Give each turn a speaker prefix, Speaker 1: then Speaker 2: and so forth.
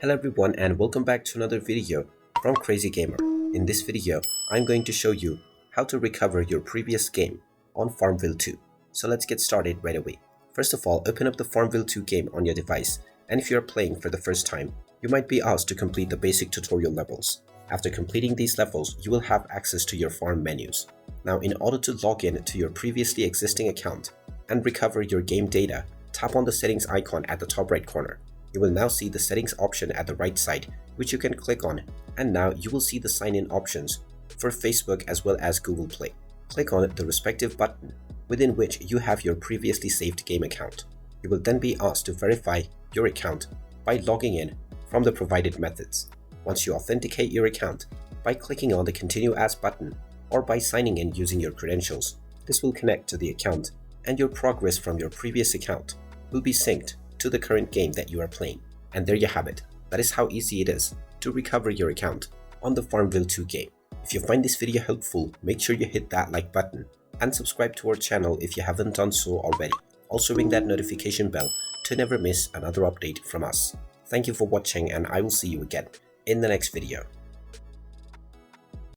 Speaker 1: Hello everyone and welcome back to another video from Crazy Gamer. In this video, I'm going to show you how to recover your previous game on Farmville 2. So let's get started right away. First of all, open up the Farmville 2 game on your device, and if you are playing for the first time, you might be asked to complete the basic tutorial levels. After completing these levels, you will have access to your farm menus. Now, in order to log in to your previously existing account and recover your game data, tap on the settings icon at the top right corner. You will now see the settings option at the right side, which you can click on, and now you will see the sign-in options for Facebook as well as Google Play. Click on the respective button within which you have your previously saved game account. You will then be asked to verify your account by logging in from the provided methods. Once you authenticate your account by clicking on the Continue As button or by signing in using your credentials, this will connect to the account and your progress from your previous account will be synced to the current game that you are playing. And there you have it. That is how easy it is to recover your account on the Farmville 2 game. If you find this video helpful, make sure you hit that like button and subscribe to our channel if you haven't done so already. Also ring that notification bell to never miss another update from us. Thank you for watching, and I will see you again in the next video.